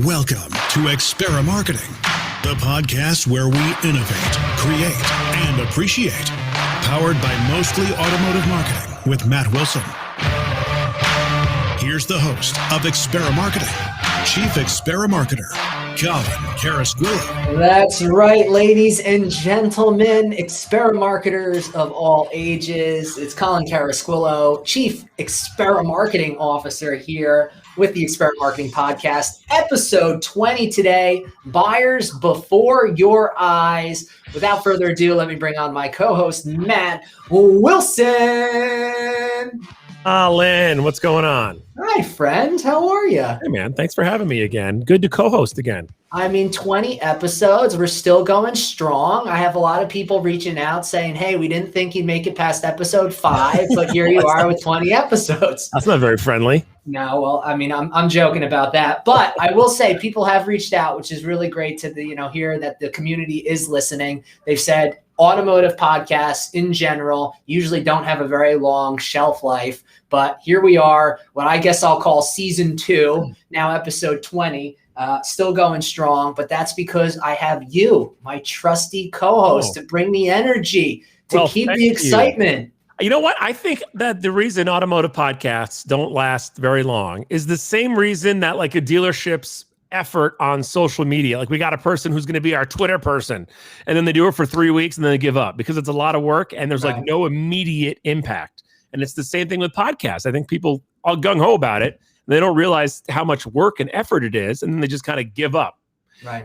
Welcome to Experimarketing, the podcast where we innovate, create, and appreciate. Powered by Mostly Automotive Marketing with Matt Wilson. Here's the host of Experimarketing, Chief Experimarketer, Colin Carasquillo. That's right, ladies and gentlemen, Experimarketers of all ages. It's Colin Carasquillo, Chief Experimarketing Officer here with the Experimarketing Podcast, episode 20 today, Buyers Before Your Eyes. Without further ado, let me bring on my co-host, Matt Wilson. Colin, what's going on? Hi, friend. How are you? Hey, man. Thanks for having me again. Good to co-host again. 20 episodes. We're still going strong. I have a lot of people reaching out saying, hey, we didn't think you'd make it past episode 5, but here you are with 20 episodes. That's not very friendly. No, well, I'm joking about that. But I will say people have reached out, which is really great to hear that the community is listening. They've said automotive podcasts in general usually don't have a very long shelf life. But here we are, what I guess I'll call season 2, now episode 20. Still going strong, but that's because I have you, my trusty co-host, to bring the energy, to keep the excitement. You know what? I think that the reason automotive podcasts don't last very long is the same reason that like a dealership's effort on social media. Like we got a person who's going to be our Twitter person, and then they do it for 3 weeks and then they give up because it's a lot of work and there's like no immediate impact. And it's the same thing with podcasts. I think people are gung-ho about it. They don't realize how much work and effort it is, and then they just kind of give up.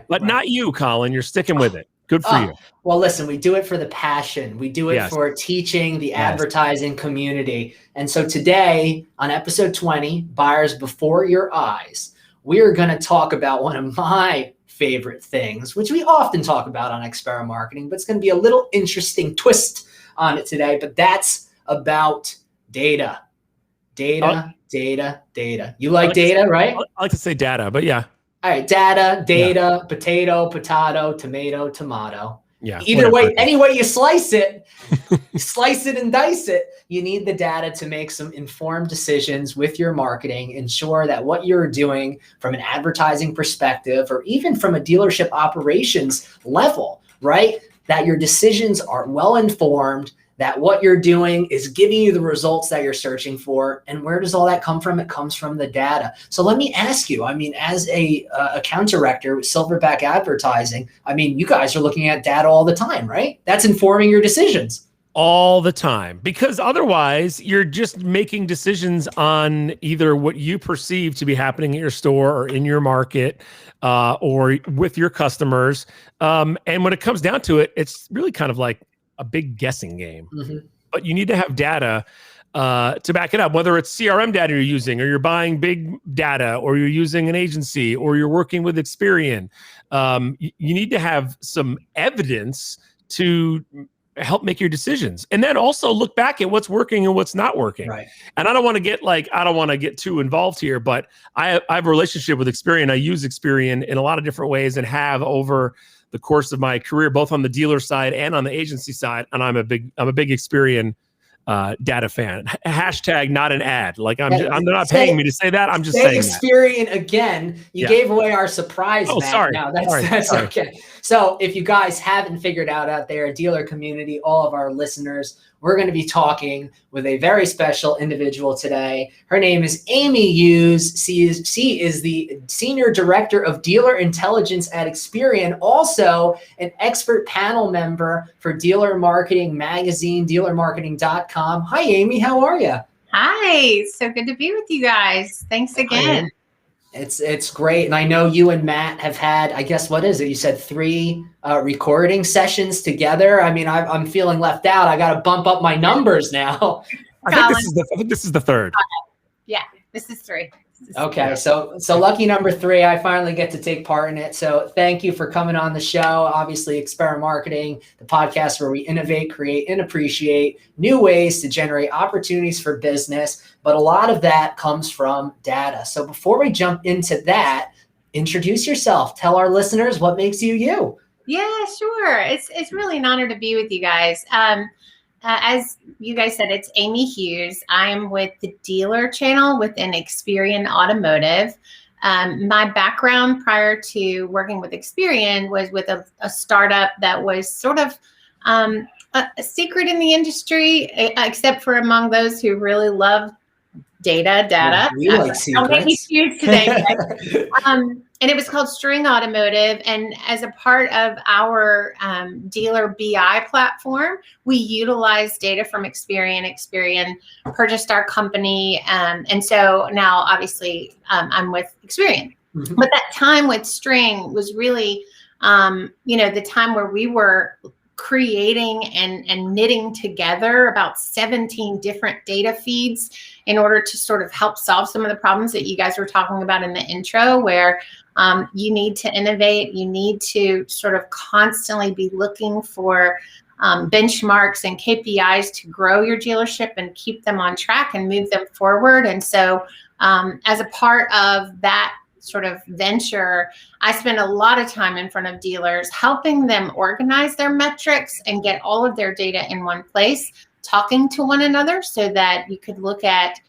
But not you, Colin. You're sticking with it. Good for you. Well, listen, we do it for the passion. We do it for teaching the advertising community. And so today, on episode 20, Buyers Before Your Eyes, we are going to talk about one of my favorite things, which we often talk about on Experimarketing, but it's going to be a little interesting twist on it today. But that's about data. Data. You like data, right? I like to say data, but yeah. All right, data, potato, tomato. Yeah. Either way, any way you slice it, and dice it, you need the data to make some informed decisions with your marketing, ensure that what you're doing from an advertising perspective or even from a dealership operations level, right? That your decisions are well informed, that what you're doing is giving you the results that you're searching for. And where does all that come from? It comes from the data. So let me ask you, as a account director with Silverback Advertising, you guys are looking at data all the time, right? That's informing your decisions. All the time, because otherwise you're just making decisions on either what you perceive to be happening at your store or in your market or with your customers. And when it comes down to it, it's really kind of like a big guessing game. But you need to have data to back it up, whether it's CRM data you're using or you're buying big data or you're using an agency or you're working with Experian. You need to have some evidence to help make your decisions, and then also look back at what's working and what's not working. Right. And I don't want to get too involved here, but I have a relationship with Experian. I use Experian in a lot of different ways and have over the course of my career, both on the dealer side and on the agency side. And I'm a big Experian data fan. Hashtag not an ad. Like they're not paying me to say that. I'm just saying Experian that. Again. You gave away our surprise. Oh, Matt. sorry. No, that's okay. So if you guys haven't figured out there, dealer community, all of our listeners, we're going to be talking with a very special individual today. Her name is Amy Hughes. She is the Senior Director of Dealer Intelligence at Experian, also an expert panel member for Dealer Marketing Magazine, dealermarketing.com. Hi, Amy. How are you? Hi. So good to be with you guys. Thanks again. Hi. It's great. And I know you and Matt have had, I guess, what is it? You said 3 recording sessions together. I'm feeling left out. I got to bump up my numbers now. I think this is the 3rd. Yeah, this is 3. Okay, so lucky number 3, I finally get to take part in it. So thank you for coming on the show. Obviously, Experimarketing, the podcast where we innovate, create, and appreciate new ways to generate opportunities for business. But a lot of that comes from data. So before we jump into that, introduce yourself. Tell our listeners what makes you you. Yeah, sure. It's really an honor to be with you guys. As you guys said, it's Amy Hughes. I'm with the dealer channel within Experian Automotive. My background prior to working with Experian was with a startup that was sort of a secret in the industry, except for among those who really love data. We like I'll make you secrets. choose today. And it was called String Automotive. And as a part of our dealer BI platform, we utilized data from Experian. Experian purchased our company. And so now, obviously, I'm with Experian. Mm-hmm. But that time with String was really, the time where we were creating and knitting together about 17 different data feeds in order to sort of help solve some of the problems that you guys were talking about in the intro, where you need to innovate, you need to sort of constantly be looking for benchmarks and KPIs to grow your dealership and keep them on track and move them forward. And so as a part of that sort of venture, I spend a lot of time in front of dealers, helping them organize their metrics and get all of their data in one place, talking to one another so that you could look at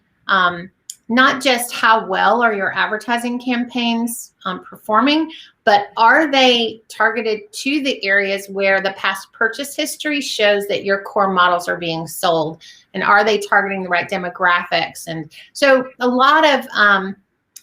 not just how well are your advertising campaigns performing, but are they targeted to the areas where the past purchase history shows that your core models are being sold, and are they targeting the right demographics? And so a lot of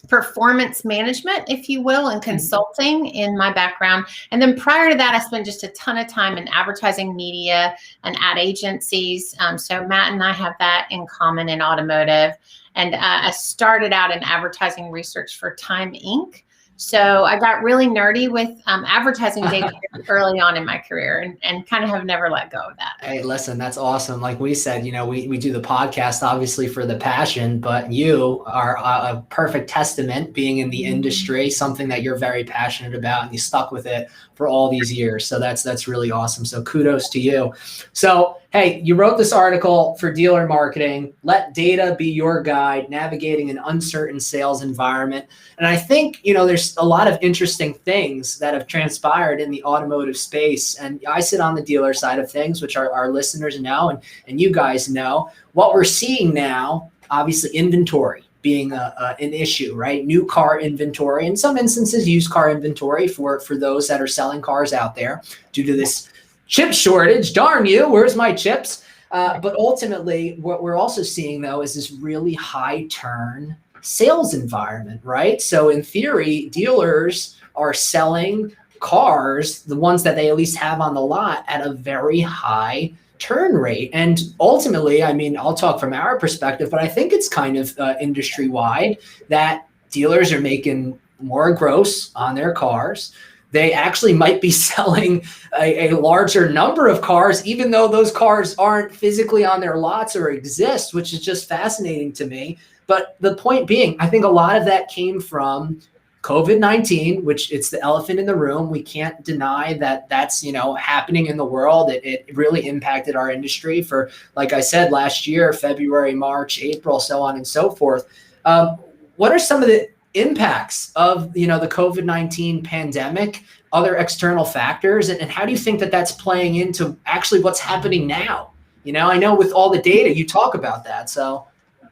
performance management, if you will, and consulting in my background. And then prior to that, I spent just a ton of time in advertising media and ad agencies. So Matt and I have that in common in automotive. And I started out in advertising research for Time Inc. So I got really nerdy with advertising data early on in my career, and kind of have never let go of that. Hey, listen, that's awesome. Like we said, we do the podcast obviously for the passion, but you are a perfect testament, being in the industry, something that you're very passionate about, and you stuck with it for all these years. So that's really awesome. So kudos to you. So, hey, you wrote this article for Dealer Marketing, Let Data Be Your Guide, Navigating an Uncertain Sales Environment. And I think, there's a lot of interesting things that have transpired in the automotive space. And I sit on the dealer side of things, which our listeners know, and you guys know. What we're seeing now, obviously, inventory being an issue, right? New car inventory, in some instances, used car inventory for those that are selling cars out there due to this chip shortage. Darn you, where's my chips? But ultimately, what we're also seeing, though, is this really high turn sales environment, right? So in theory, dealers are selling cars, the ones that they at least have on the lot, at a very high turn rate. And ultimately, I'll talk from our perspective, but I think it's kind of industry-wide that dealers are making more gross on their cars. They actually might be selling a larger number of cars, even though those cars aren't physically on their lots or exist, which is just fascinating to me. But the point being, I think a lot of that came from COVID-19, which it's the elephant in the room. We can't deny that that's, happening in the world. It really impacted our industry for, like I said, last year, February, March, April, so on and so forth. What are some of the impacts of, the COVID-19 pandemic, other external factors, and how do you think that that's playing into actually what's happening now? I know with all the data you talk about that. So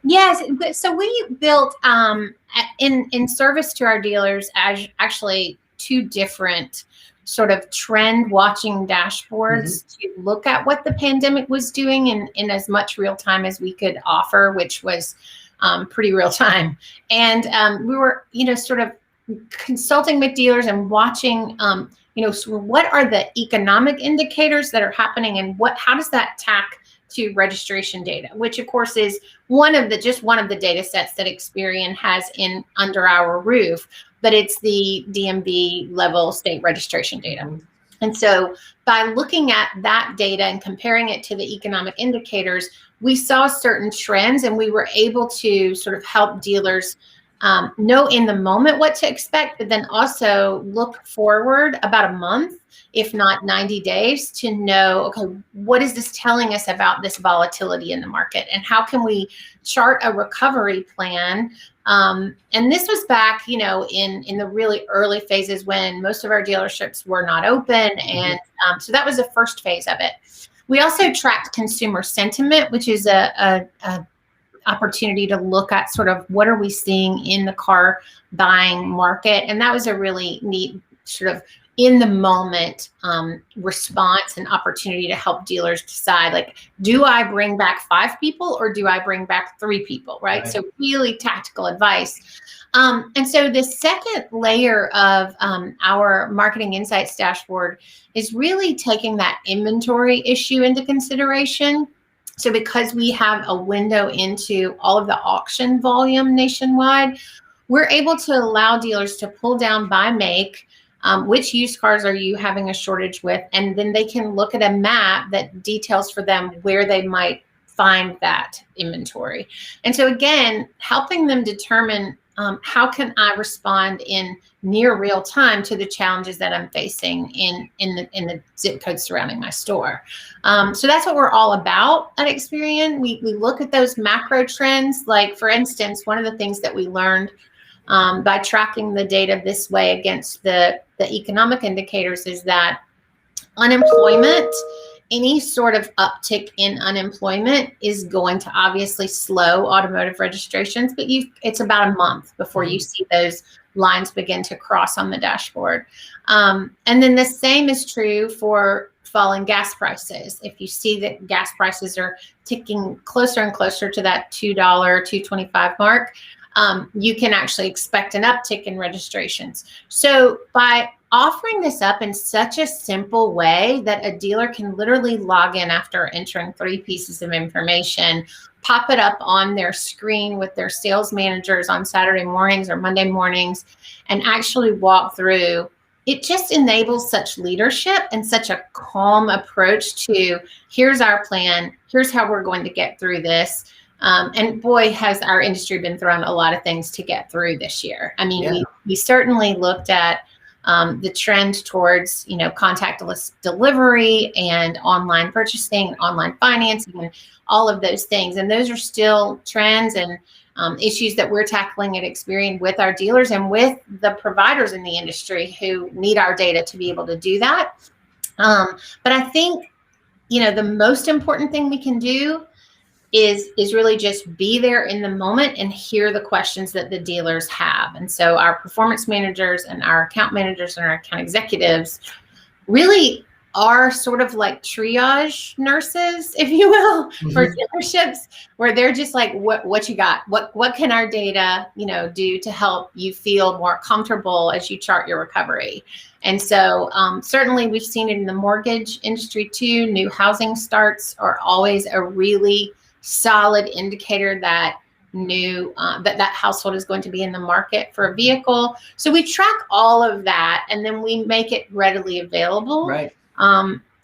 yes, so we built in service to our dealers actually two different sort of trend watching dashboards to look at what the pandemic was doing in as much real time as we could offer, which was pretty real time. And we were, sort of consulting with dealers and watching, so what are the economic indicators that are happening, and how does that tack to registration data, which of course is one of the data sets that Experian has under our roof, but it's the DMV level state registration data. And so by looking at that data and comparing it to the economic indicators, we saw certain trends, and we were able to sort of help dealers know in the moment what to expect, but then also look forward about a month, if not 90 days, to know, okay, what is this telling us about this volatility in the market, and how can we chart a recovery plan? And this was back, in the really early phases when most of our dealerships were not open. And so that was the first phase of it. We also tracked consumer sentiment, which is a opportunity to look at sort of what are we seeing in the car buying market. And that was a really neat sort of in the moment response and opportunity to help dealers decide, like, do I bring back 5 people or do I bring back 3 people, right? So really tactical advice. And so the second layer of our marketing insights dashboard is really taking that inventory issue into consideration. So because we have a window into all of the auction volume nationwide, we're able to allow dealers to pull down by make, which used cars are you having a shortage with, and then they can look at a map that details for them where they might find that inventory. And so again, helping them determine how can I respond in near real time to the challenges that I'm facing in the zip code surrounding my store. So that's what we're all about at Experian. We look at those macro trends. Like, for instance, one of the things that we learned by tracking the data this way against the economic indicators is that unemployment, any sort of uptick in unemployment is going to obviously slow automotive registrations, but it's about a month before you see those lines begin to cross on the dashboard. And then the same is true for falling gas prices. If you see that gas prices are ticking closer and closer to that $2, $2.25 mark, you can actually expect an uptick in registrations. So by offering this up in such a simple way that a dealer can literally log in after entering 3 pieces of information, pop it up on their screen with their sales managers on Saturday mornings or Monday mornings, and actually walk through, it just enables such leadership and such a calm approach to, here's our plan, here's how we're going to get through this. And boy, has our industry been thrown a lot of things to get through this year. I mean, we certainly looked at the trend towards, contactless delivery and online purchasing and online financing and all of those things. And those are still trends and issues that we're tackling at Experian with our dealers and with the providers in the industry who need our data to be able to do that. But I think, the most important thing we can do is really just be there in the moment and hear the questions that the dealers have. And so our performance managers and our account managers and our account executives really are sort of like triage nurses, if you will, for dealerships, where they're just like, what you got? What can our data, do to help you feel more comfortable as you chart your recovery? And so certainly we've seen it in the mortgage industry too. New housing starts are always a really solid indicator that that household is going to be in the market for a vehicle. So we track all of that, and then we make it readily available. Right.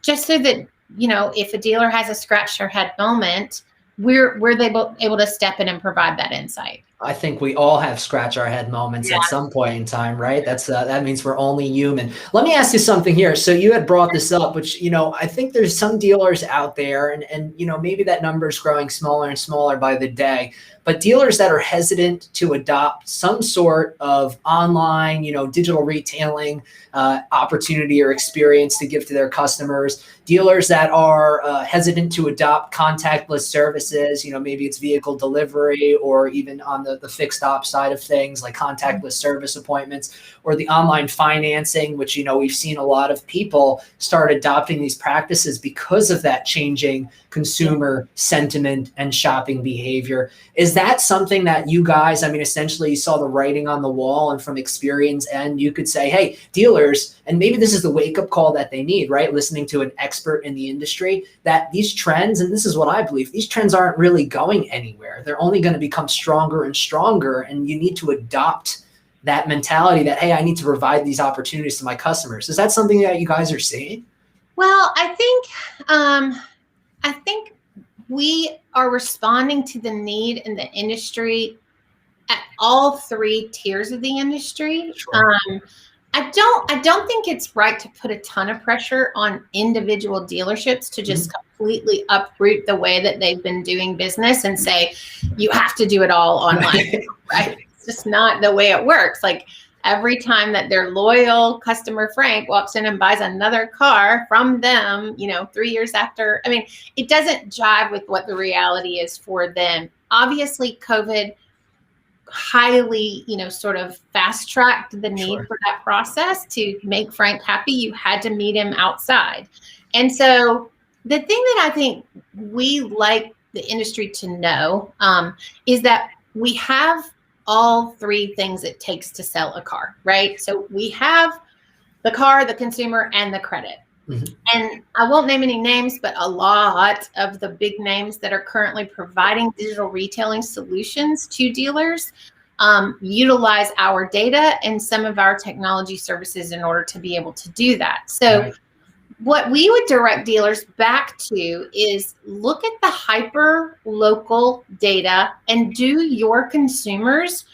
Just so that, if a dealer has a scratch their head moment, we're able to step in and provide that insight. I think we all have scratch our head moments at some point in time, right? That means we're only human. Let me ask you something here. So you had brought this up, which, I think there's some dealers out there and maybe that number is growing smaller and smaller by the day, but dealers that are hesitant to adopt some sort of online, digital retailing opportunity or experience to give to their customers, dealers that are hesitant to adopt contactless services, maybe it's vehicle delivery or even on the fixed op side of things like contactless service appointments or the online financing, which, we've seen a lot of people start adopting these practices because of that changing consumer sentiment and shopping behavior. Is that something that you guys, essentially you saw the writing on the wall and from Experian's end, you could say, hey, dealers, and maybe this is the wake up call that they need, right? Listening to an expert in the industry, that these trends, and this is what I believe, these trends aren't really going anywhere. They're only going to become stronger and stronger. And you need to adopt that mentality that, hey, I need to provide these opportunities to my customers. Is that something that you guys are seeing? Well, I think we are responding to the need in the industry at all 3 tiers of the industry. Sure. I don't think it's right to put a ton of pressure on individual dealerships to just completely uproot the way that they've been doing business and say, you have to do it all online, right? It's just not the way it works. Like every time that their loyal customer, Frank, walks in and buys another car from them, 3 years after, it doesn't jive with what the reality is for them. obviously COVID highly, sort of fast tracked the need for that process. To make Frank happy, you had to meet him outside. And so the thing that I think we like the industry to know is that we have all three things it takes to sell a car, right? So we have the car, the consumer, and the credit. Mm-hmm. And I won't name any names, but a lot of the big names that are currently providing digital retailing solutions to dealers utilize our data and some of our technology services in order to be able to do that. So what we would direct dealers back to is look at the hyper local data, and do your consumers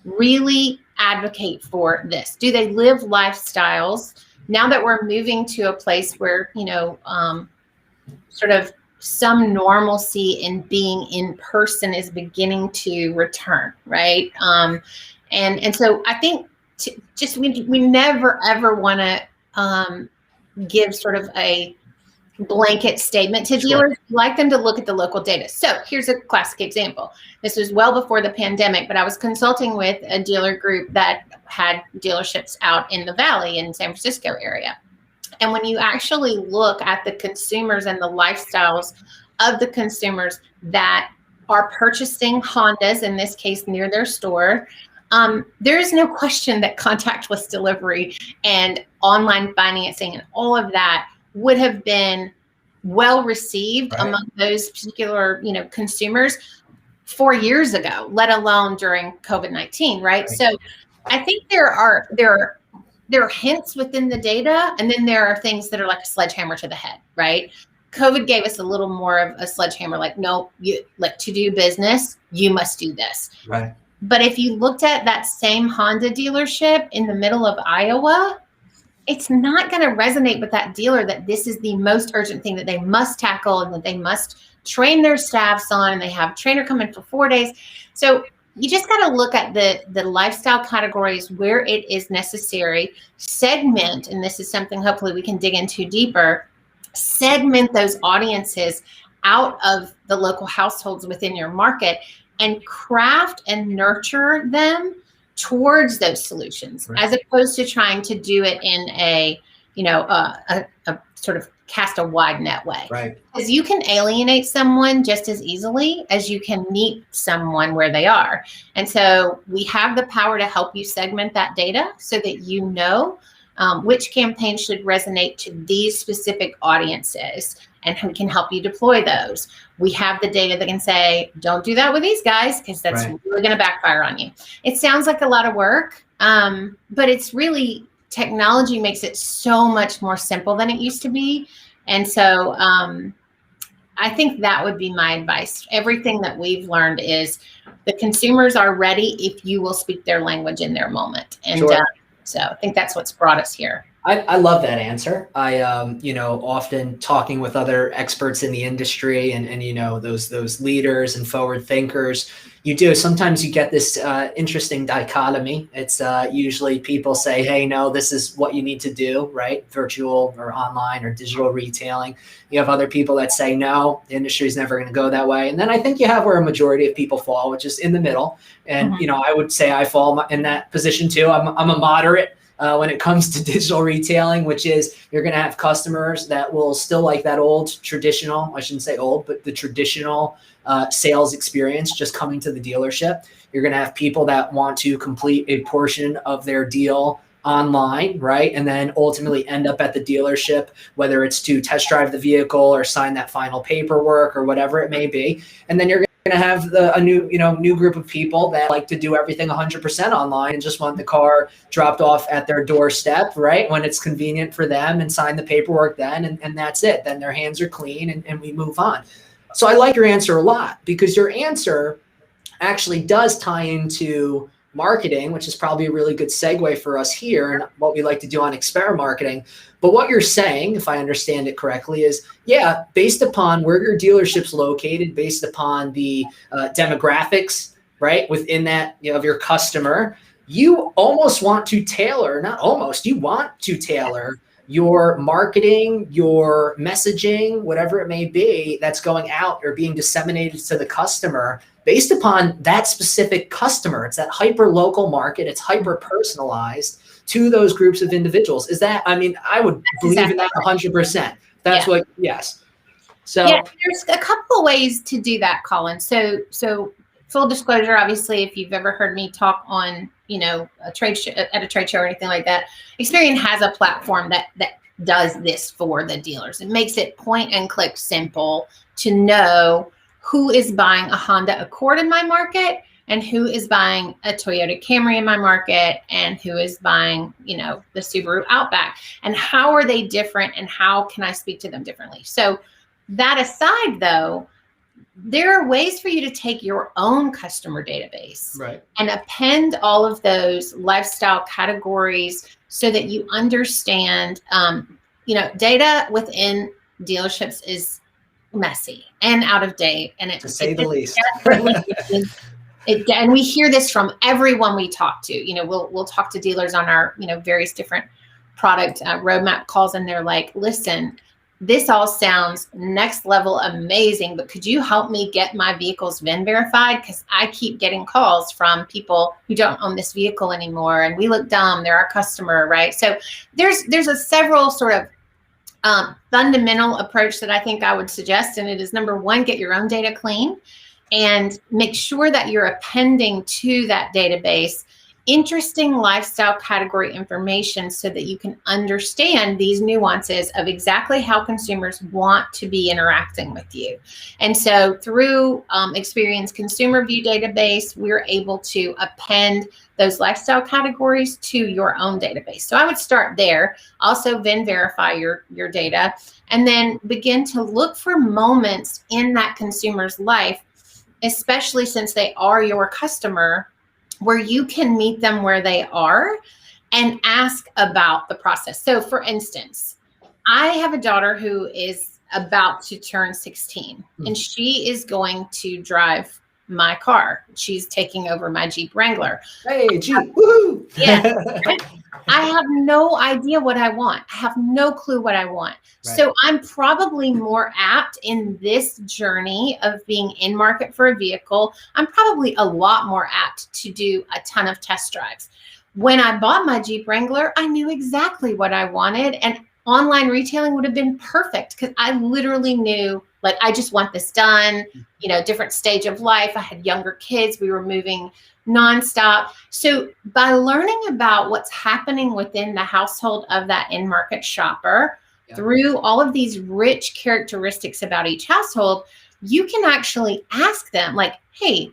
really advocate for this? Do they live lifestyles? Now that we're moving to a place where, sort of some normalcy in being in person is beginning to return, right? And so I think we never ever want to give sort of a blanket statement to dealers. We like them to look at the local data. So here's a classic example. This was well before the pandemic, but I was consulting with a dealer group that had dealerships out in the Valley in San Francisco area. And when you actually look at the consumers and the lifestyles of the consumers that are purchasing Hondas, in this case, near their store, there is no question that contactless delivery and online financing and all of that would have been well received among those particular, consumers 4 years ago, let alone during COVID-19, right? So I think there are hints within the data, and then there are things that are like a sledgehammer to the head, right? COVID gave us a little more of a sledgehammer, like, no, to do business, you must do this. Right. But if you looked at that same Honda dealership in the middle of Iowa, it's not going to resonate with that dealer that this is the most urgent thing that they must tackle and that they must train their staffs on, and they have a trainer come in for 4 days. So you just got to look at the lifestyle categories where it is necessary, segment, and this is something hopefully we can dig into deeper, segment those audiences out of the local households within your market and craft and nurture them towards those solutions, as opposed to trying to do it in a sort of cast a wide net way. Right. Because you can alienate someone just as easily as you can meet someone where they are. And so we have the power to help you segment that data so that you know which campaigns should resonate to these specific audiences, and we can help you deploy those. We have the data that can say, don't do that with these guys, because that's really going to backfire on you. It sounds like a lot of work, but it's really, technology makes it so much more simple than it used to be. And so I think that would be my advice. Everything that we've learned is the consumers are ready if you will speak their language in their moment. And so I think that's what's brought us here. I love that answer. I, often talking with other experts in the industry and those leaders and forward thinkers, sometimes you get this interesting dichotomy. It's usually people say, hey, no, this is what you need to do, right? Virtual or online or digital retailing. You have other people that say, no, the industry is never going to go that way. And then I think you have where a majority of people fall, which is in the middle. And, I would say I fall in that position too. I'm a moderate when it comes to digital retailing, which is you're going to have customers that will still like that old traditional, I shouldn't say old, but the traditional sales experience, just coming to the dealership. You're going to have people that want to complete a portion of their deal online, right? And then ultimately end up at the dealership, whether it's to test drive the vehicle or sign that final paperwork or whatever it may be. And then you're going to have a new group of people that like to do everything 100% online and just want the car dropped off at their doorstep, right? When it's convenient for them, and sign the paperwork then, and that's it. Then their hands are clean and we move on. So I like your answer a lot, because your answer actually does tie into marketing, which is probably a really good segue for us here and what we like to do on Experimarketing. But what you're saying, if I understand it correctly, is, based upon where your dealership's located, based upon the demographics, right, within that, of your customer, you almost want to tailor, not almost, you want to tailor your marketing, your messaging, whatever it may be that's going out or being disseminated to the customer based upon that specific customer. It's that hyper local market. It's hyper personalized to those groups of individuals. Is that, I mean, I would believe in that 100%. That's what, yes. So yeah, there's a couple of ways to do that, Colin. So full disclosure, obviously, if you've ever heard me talk on, you know, a trade show, at a trade show or anything like that, Experian has a platform that does this for the dealers. It makes it point and click simple to know who is buying a Honda Accord in my market and who is buying a Toyota Camry in my market and who is buying, you know, the Subaru Outback, and how are they different and how can I speak to them differently? So that aside, though, there are ways for you to take your own customer database and append all of those lifestyle categories so that you understand, you know, data within dealerships is messy and out of date. And to say the least. And we hear this from everyone we talk to. You know, we'll talk to dealers on our, you know, various different product roadmap calls, and they're like, listen, this all sounds next level amazing, but could you help me get my vehicles VIN verified? Because I keep getting calls from people who don't own this vehicle anymore, and we look dumb. They're our customer, right? So there's a several sort of fundamental approach that I think I would suggest, and it is, number one, get your own data clean and make sure that you're appending to that database interesting lifestyle category information so that you can understand these nuances of exactly how consumers want to be interacting with you. And so through Experian's consumer view database, we're able to append those lifestyle categories to your own database. So I would start there. Also VIN verify your data, and then begin to look for moments in that consumer's life, especially since they are your customer, where you can meet them where they are and ask about the process. So for instance, I have a daughter who is about to turn 16 and she is going to drive my car. She's taking over my Jeep Wrangler. Hey, Jeep, woohoo! Yeah. I have no idea what I want. I have no clue what I want. Right. So I'm probably more apt in this journey of being in market for a vehicle. I'm probably a lot more apt to do a ton of test drives. When I bought my Jeep Wrangler, I knew exactly what I wanted, and online retailing would have been perfect because I literally knew, like, I just want this done, you know, different stage of life. I had younger kids. We were moving nonstop. So by learning about what's happening within the household of that in-market shopper through all of these rich characteristics about each household, you can actually ask them, like, hey,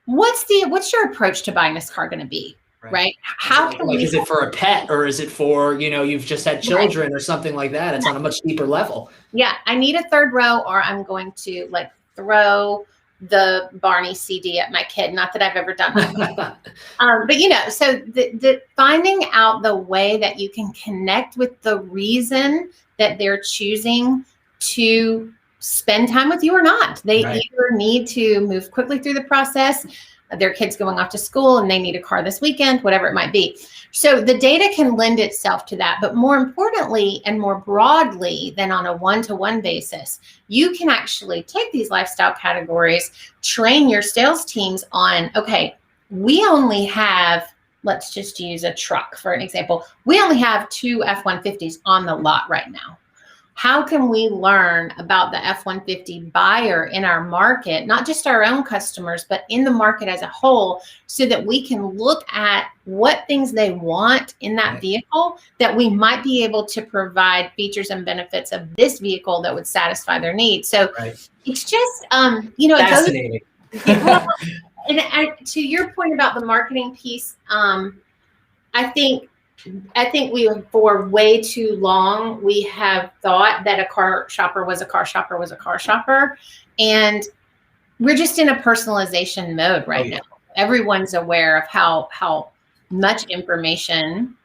what's your approach to buying this car going to be? Right? How can is it for a pet, or is it for, you know, you've just had children or something like that? It's on a much deeper level. Yeah. I need a third row, or I'm going to like throw the Barney CD at my kid. Not that I've ever done that. But you know, so the finding out the way that you can connect with the reason that they're choosing to spend time with you or not. They either need to move quickly through the process, their kids going off to school and they need a car this weekend, whatever it might be. So the data can lend itself to that. But more importantly and more broadly than on a one-to-one basis, you can actually take these lifestyle categories, train your sales teams on, okay, we only have, let's just use a truck for an example. We only have 2 F-150s on the lot right now. How can we learn about the F-150 buyer in our market, not just our own customers, but in the market as a whole, so that we can look at what things they want in that vehicle that we might be able to provide features and benefits of this vehicle that would satisfy their needs. So it's just, you know, fascinating. And to your point about the marketing piece, I think we, for way too long, we have thought that a car shopper was a car shopper was a car shopper. And we're just in a personalization mode right now. Everyone's aware of how much information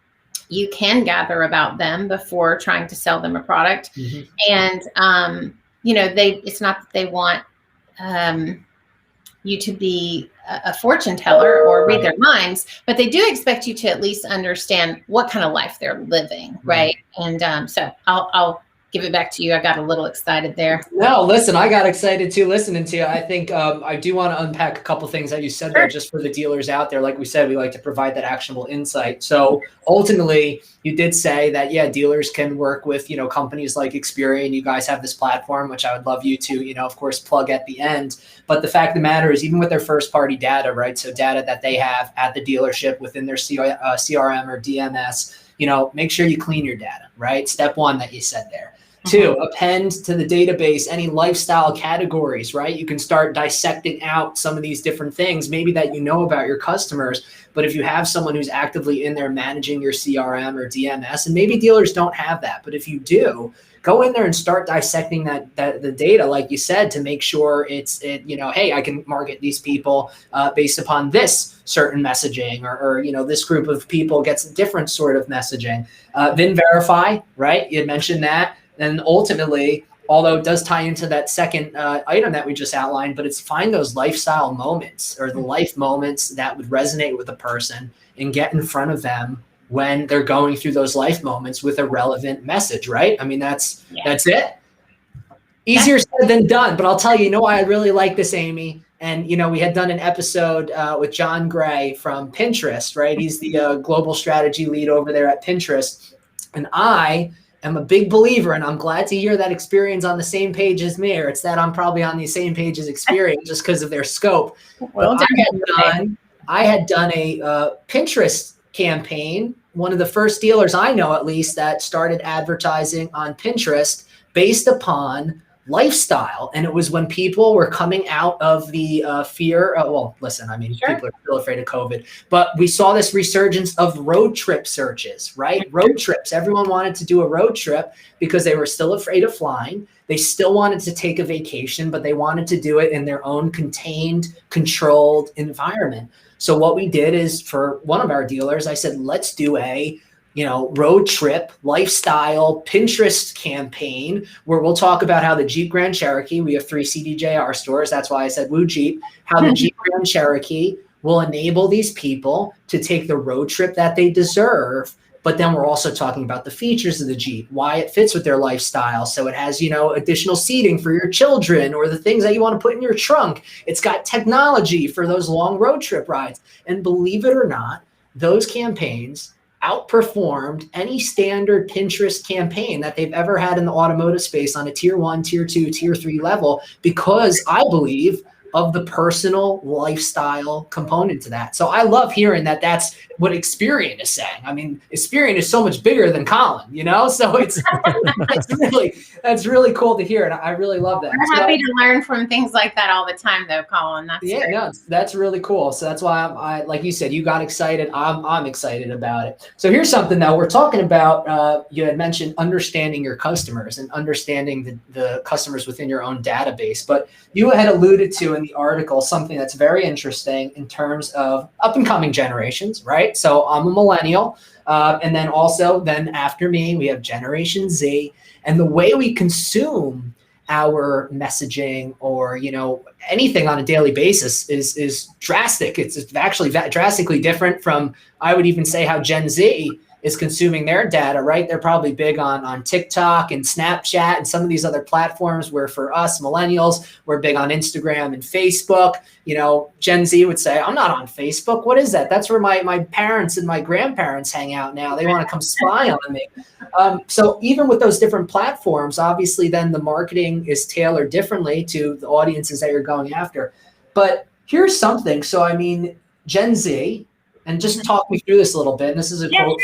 you can gather about them before trying to sell them a product. And, you know, it's not that they want you to be a fortune teller or read their minds, but they do expect you to at least understand what kind of life they're living, right? And so I'll give it back to you. I got a little excited there. No, listen, I got excited too listening to you. I think I do want to unpack a couple things that you said there just for the dealers out there. Like we said, we like to provide that actionable insight. So ultimately, you did say that, yeah, dealers can work with, companies like Experian. You guys have this platform, which I would love you to, of course, plug at the end. But the fact of the matter is, even with their first party data, right? So data that they have at the dealership within their CRM or DMS, make sure you clean your data, right? Step one that you said there. Two, append to the database any lifestyle categories, right? You can start dissecting out some of these different things, maybe that about your customers. But if you have someone who's actively in there managing your CRM or DMS, and maybe dealers don't have that, but if you do, go in there and start dissecting the data, like you said, to make sure hey, I can market these people based upon this certain messaging, or this group of people gets a different sort of messaging. Then verify, right? You had mentioned that. And ultimately, although it does tie into that second item that we just outlined, but it's find those lifestyle moments or the life moments that would resonate with a person and get in front of them when they're going through those life moments with a relevant message, right? I mean, that's it. Easier said than done, but I'll tell you, why I really like this, Amy. And, we had done an episode with John Gray from Pinterest, right? He's the global strategy lead over there at Pinterest. And I am a big believer, and I'm glad to hear that Experian's on the same page as me, or it's that I'm probably on the same page as Experian just because of their scope. Well, I had done a Pinterest campaign, one of the first dealers I know, at least, that started advertising on Pinterest based upon lifestyle. And it was when people were coming out of the fear. People are still afraid of COVID, but we saw this resurgence of road trip searches, right? Road trips. Everyone wanted to do a road trip because they were still afraid of flying. They still wanted to take a vacation, but they wanted to do it in their own contained, controlled environment. So what we did is, for one of our dealers, I said, let's do a road trip lifestyle Pinterest campaign where we'll talk about how the Jeep Grand Cherokee, we have 3 CDJR stores. That's why I said Woo Jeep, how the Jeep Grand Cherokee will enable these people to take the road trip that they deserve. But then we're also talking about the features of the Jeep, why it fits with their lifestyle. So it has, additional seating for your children or the things that you want to put in your trunk. It's got technology for those long road trip rides. And believe it or not, those campaigns outperformed any standard Pinterest campaign that they've ever had in the automotive space on a tier 1, tier 2, tier 3 level, because I believe of the personal lifestyle component to that. So I love hearing that that's what Experian is saying. I mean, Experian is so much bigger than Colin, so it's that's really cool to hear. And I really love that. We're happy to learn from things like that all the time though, Colin. That's really cool. So that's why I like you said, you got excited. I'm excited about it. So here's something that we're talking about. You had mentioned understanding your customers and understanding the customers within your own database, but you had alluded to in the article something that's very interesting in terms of up and coming generations, right? So I'm a millennial. And then after me, we have Generation Z, and the way we consume our messaging or, anything on a daily basis is drastic. It's actually drastically different from, I would even say, how Gen Z is consuming their data, right? They're probably big on TikTok and Snapchat and some of these other platforms, where for us millennials, we're big on Instagram and Facebook. Gen Z would say, I'm not on Facebook. What is that? That's where my parents and my grandparents hang out now. They want to come spy on me. So even with those different platforms, obviously then the marketing is tailored differently to the audiences that you're going after. But here's something. So, Gen Z, and just talk me through this a little bit. And this is a quote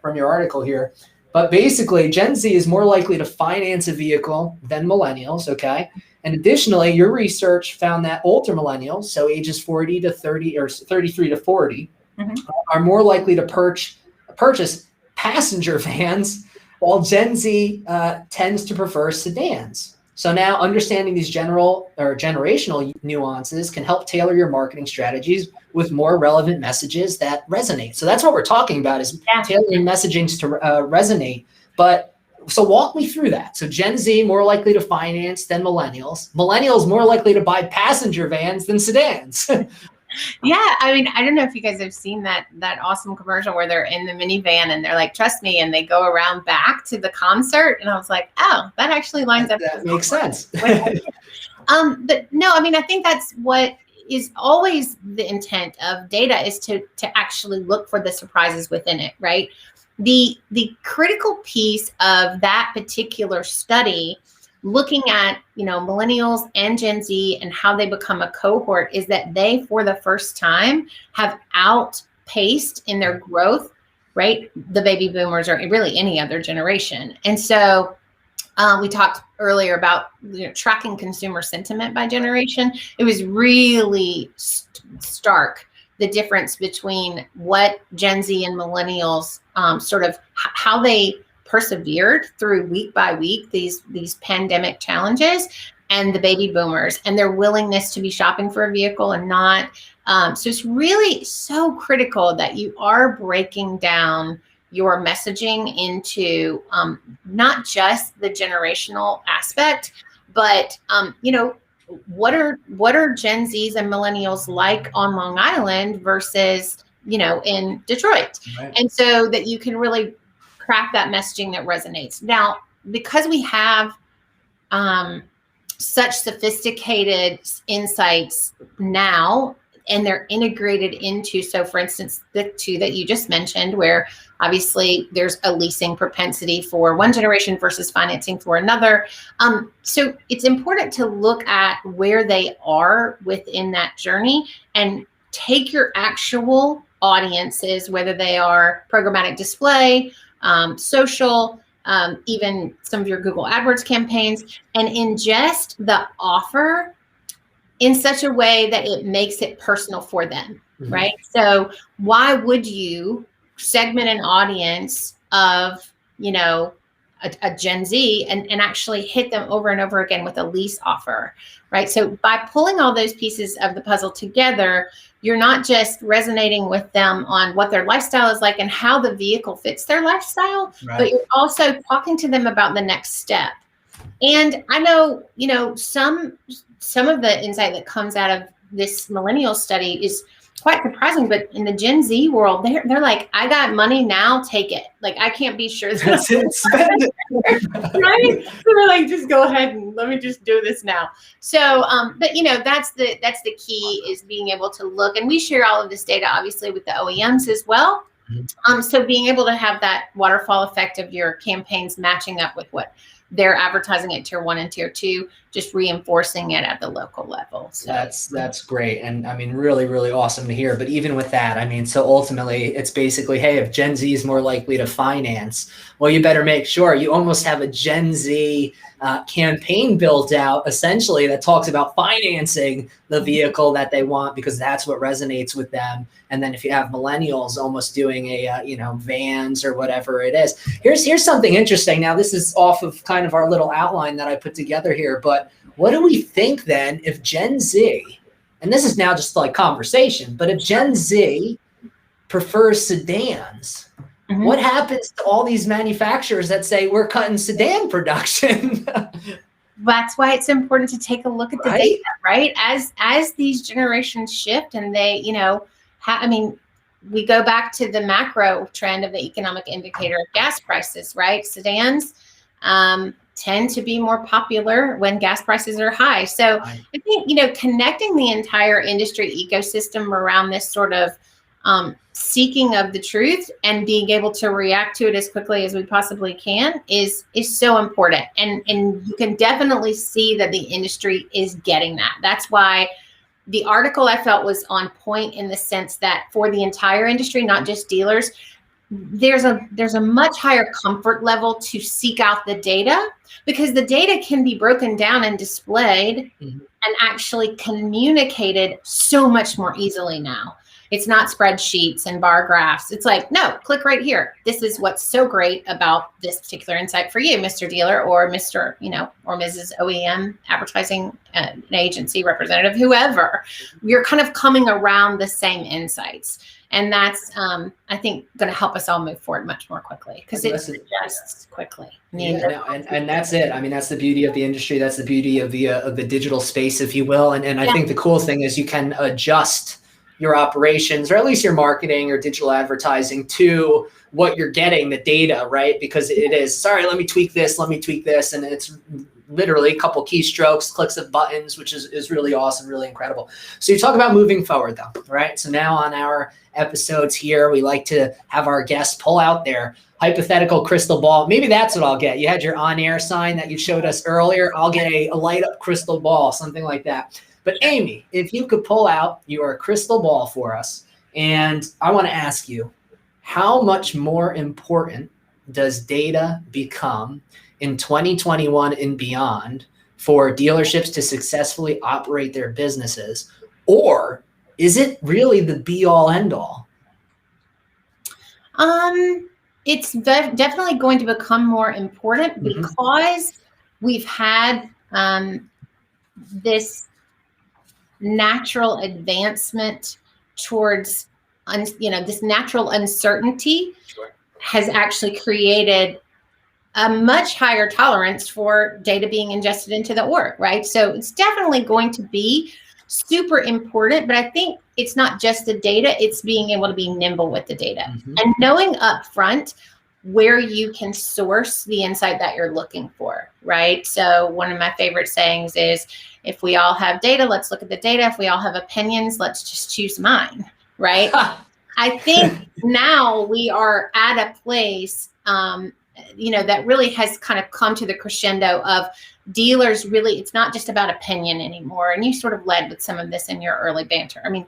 from your article here. But basically, Gen Z is more likely to finance a vehicle than millennials, okay? And additionally, your research found that older millennials, so ages 40 to 30 or 33 to 40, are more likely to purchase passenger vans, while Gen Z tends to prefer sedans. So now understanding these general or generational nuances can help tailor your marketing strategies with more relevant messages that resonate. So that's what we're talking about, is tailoring messagings to resonate. But So walk me through that. So Gen Z more likely to finance than millennials. Millennials more likely to buy passenger vans than sedans. Yeah, I mean, I don't know if you guys have seen that awesome commercial where they're in the minivan and they're like, "Trust me," and they go around back to the concert, and I was like, "Oh, that actually lines up." That makes sense. But no, I mean, I think that's what is always the intent of data, is to actually look for the surprises within it, right? The critical piece of that particular study, looking at, millennials and Gen Z and how they become a cohort, is that they, for the first time, have outpaced in their growth, right, the baby boomers or really any other generation. And so we talked earlier about tracking consumer sentiment by generation. It was really stark, the difference between what Gen Z and millennials sort of how they persevered through week by week these pandemic challenges, and the baby boomers and their willingness to be shopping for a vehicle and not. So it's really so critical that you are breaking down your messaging into not just the generational aspect, but what are Gen Zs and millennials like on Long Island versus in Detroit, right? And so that you can really craft that messaging that resonates. Now, because we have such sophisticated insights now, and they're integrated into, so for instance, the two that you just mentioned, where obviously there's a leasing propensity for one generation versus financing for another. So it's important to look at where they are within that journey and take your actual audiences, whether they are programmatic display, social, even some of your Google AdWords campaigns, and ingest the offer in such a way that it makes it personal for them, right? So why would you segment an audience of, a Gen Z and actually hit them over and over again with a lease offer, right? So by pulling all those pieces of the puzzle together, you're not just resonating with them on what their lifestyle is like and how the vehicle fits their lifestyle, right, but you're also talking to them about the next step. And I know, some of the insight that comes out of this millennial study is quite surprising, but in the Gen Z world, they're like, I got money now, take it. Like, I can't be sure that's it, spend it. Right? So they're like, just go ahead and let me just do this now. So, but that's the key, is being able to look, and we share all of this data obviously with the OEMs as well. So being able to have that waterfall effect of your campaigns matching up with what they're advertising at tier 1 and tier 2, just reinforcing it at the local level. So that's great. And I mean, really, really awesome to hear. But even with that, I mean, so ultimately it's basically, hey, if Gen Z is more likely to finance, well, you better make sure you almost have a Gen Z campaign built out, essentially, that talks about financing the vehicle that they want, because that's what resonates with them. And then if you have millennials almost doing a, vans or whatever it is. Here's something interesting. Now, this is off of kind of our little outline that I put together here, but what do we think then if Gen Z, and this is now just like conversation, but if Gen Z prefers sedans, what happens to all these manufacturers that say we're cutting sedan production? That's why it's important to take a look at the data, right? As these generations shift and they, we go back to the macro trend of the economic indicator of gas prices, right? Sedans tend to be more popular when gas prices are high. So I think, connecting the entire industry ecosystem around this sort of seeking of the truth and being able to react to it as quickly as we possibly can is so important. And you can definitely see that the industry is getting that. That's why the article I felt was on point, in the sense that for the entire industry, not just dealers, there's a much higher comfort level to seek out the data, because the data can be broken down and displayed and actually communicated so much more easily now. It's not spreadsheets and bar graphs. It's like, no, click right here. This is what's so great about this particular insight for you, Mr. Dealer or Mr., or Mrs. OEM advertising agency representative, whoever. You're kind of coming around the same insights. And that's, I think, going to help us all move forward much more quickly because it adjusts quickly. And that's it. I mean, that's the beauty of the industry. That's the beauty of the digital space, if you will. And I think the cool thing is you can adjust your operations, or at least your marketing or digital advertising, to what you're getting, the data, right? Because it is, sorry, let me tweak this. And it's literally a couple keystrokes, clicks of buttons, which is really awesome, really incredible. So you talk about moving forward though, right? So now on our episodes here, we like to have our guests pull out their hypothetical crystal ball. Maybe that's what I'll get. You had your on-air sign that you showed us earlier. I'll get a light up crystal ball, something like that. But Amy, if you could pull out your crystal ball for us, and I want to ask you, how much more important does data become in 2021 and beyond for dealerships to successfully operate their businesses? Or is it really the be all end all? It's definitely going to become more important because we've had this natural advancement towards, this natural uncertainty has actually created a much higher tolerance for data being ingested into the org, right? So it's definitely going to be super important, but I think it's not just the data, it's being able to be nimble with the data and knowing upfront where you can source the insight that you're looking for, right? So one of my favorite sayings is, if we all have data, let's look at the data. If we all have opinions, let's just choose mine, right? I think now we are at a place, that really has kind of come to the crescendo of dealers really, it's not just about opinion anymore. And you sort of led with some of this in your early banter. I mean,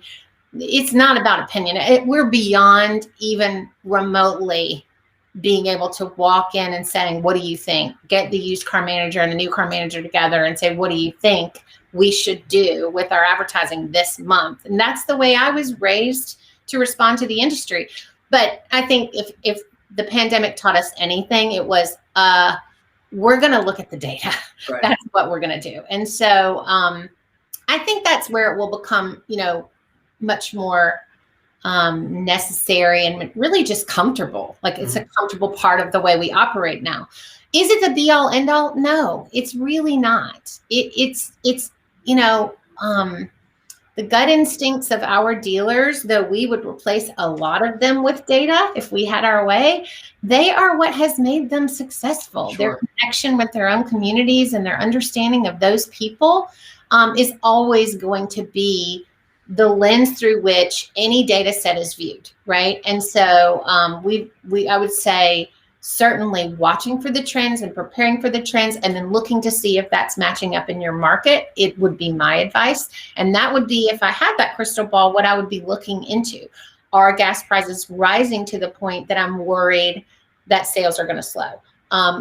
it's not about opinion. We're beyond even remotely being able to walk in and saying, what do you think? Get the used car manager and the new car manager together and say, what do you think we should do with our advertising this month? And that's the way I was raised to respond to the industry. But I think if the pandemic taught us anything, it was, we're going to look at the data. Right. That's what we're going to do. And so I think that's where it will become, much more necessary and really just comfortable. Like it's a comfortable part of the way we operate now. Is it the be all end all? No, it's really not. It's the gut instincts of our dealers, though we would replace a lot of them with data if we had our way, they are what has made them successful. Sure. Their connection with their own communities and their understanding of those people is always going to be the lens through which any data set is viewed, right? And so I would say certainly watching for the trends and preparing for the trends and then looking to see if that's matching up in your market, it would be my advice. And that would be, if I had that crystal ball, what I would be looking into. Are gas prices rising to the point that I'm worried that sales are going to slow?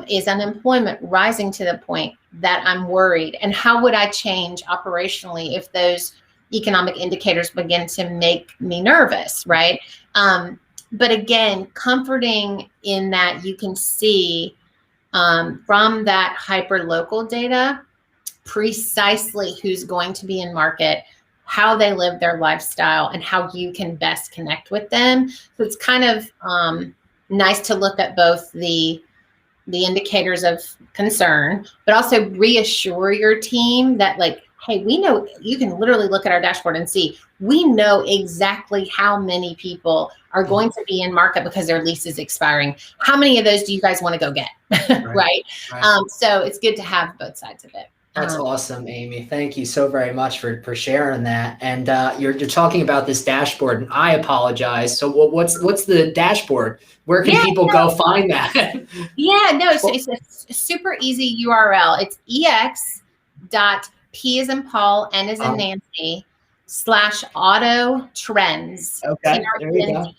Is unemployment rising to the point that I'm worried? And how would I change operationally if those economic indicators begin to make me nervous, right? But again, comforting in that you can see from that hyperlocal data precisely who's going to be in market, how they live their lifestyle, and how you can best connect with them. So it's kind of nice to look at both the indicators of concern, but also reassure your team that, like, hey, we know, you can literally look at our dashboard and see, we know exactly how many people are going to be in market because their lease is expiring. How many of those do you guys want to go get? Right. So it's good to have both sides of it. That's awesome, Amy. Thank you so very much for sharing that. And you're talking about this dashboard, and I apologize. So what's the dashboard? Where can people go find that? It's a super easy URL. It's ex.p as in Paul, N as in Nancy, /auto trends. Okay, there you go.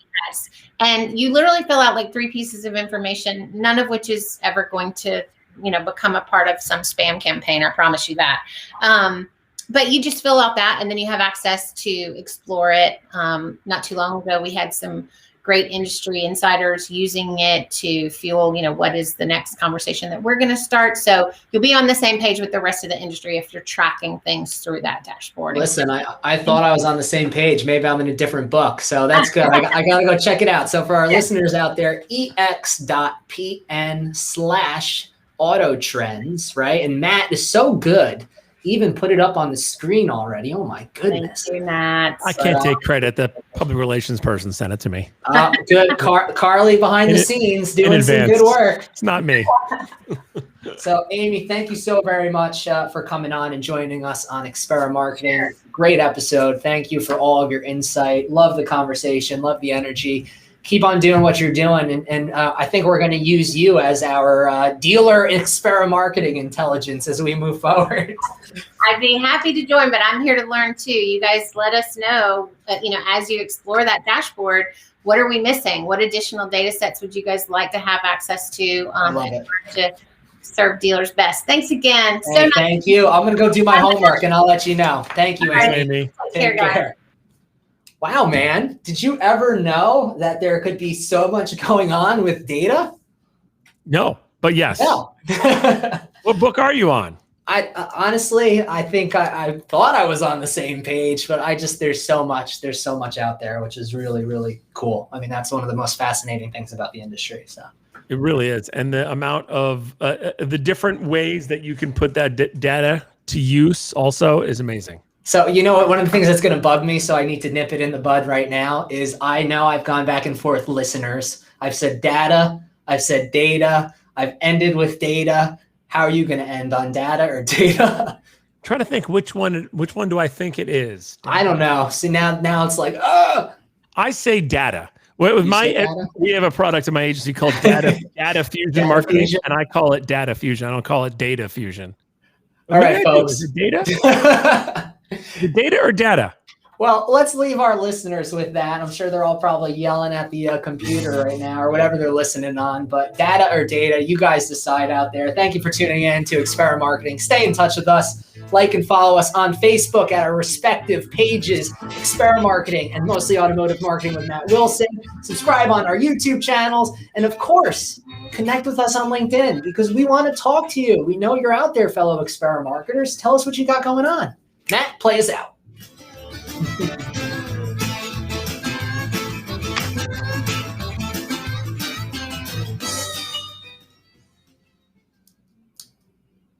And you literally fill out like 3 pieces of information, none of which is ever going to become a part of some spam campaign. I promise you that. but you just fill out that, and then you have access to explore it. Not too long ago, we had some great industry insiders using it to fuel, what is the next conversation that we're going to start. So you'll be on the same page with the rest of the industry if you're tracking things through that dashboard. Listen, I thought I was on the same page. Maybe I'm in a different book. So that's good. I got to go check it out. So for our listeners out there, ex.pn/auto trends, right? And Matt is so good. Even put it up on the screen already. Oh my goodness. Thank you, Matt. I can't take credit. The public relations person sent it to me. Good. Carly behind the scenes doing some good work. It's not me. So Amy, thank you so very much for coming on and joining us on Experimarketing. Great episode. Thank you for all of your insight. Love the conversation. Love the energy. Keep on doing what you're doing. And I think we're going to use you as our dealer Experimarketing intelligence as we move forward. I'd be happy to join, but I'm here to learn too. You guys let us know, as you explore that dashboard, what are we missing? What additional data sets would you guys like to have access to in order to serve dealers best? Thanks again. Thank you. I'm going to go do my homework and I'll let you know. Thank you, Amy. Take care. Wow, man. Did you ever know that there could be so much going on with data? No, but yes. No. What book are you on? Honestly, I think I thought I was on the same page, but there's so much out there, which is really, really cool. I mean, that's one of the most fascinating things about the industry. So it really is. And the amount of the different ways that you can put that data to use also is amazing. So, one of the things that's going to bug me, so I need to nip it in the bud right now, is I know I've gone back and forth listeners. I've said data. I've said data. I've ended with data. How are you going to end on data or data? Trying to think which one do I think it is? I don't know. See, now it's like, I say data. With we have a product in my agency called Data Fusion Marketing, and I call it Data Fusion. I don't call it Data Fusion. All right, folks. Is it data? Is it data or data? Well, let's leave our listeners with that. I'm sure they're all probably yelling at the computer right now or whatever they're listening on. But data or data, you guys decide out there. Thank you for tuning in to Experimarketing. Stay in touch with us. Like and follow us on Facebook at our respective pages, Experimarketing and Mostly Automotive Marketing with Matt Wilson. Subscribe on our YouTube channels. And of course, connect with us on LinkedIn because we want to talk to you. We know you're out there, fellow Experimarketers. Tell us what you got going on. Matt, play us out.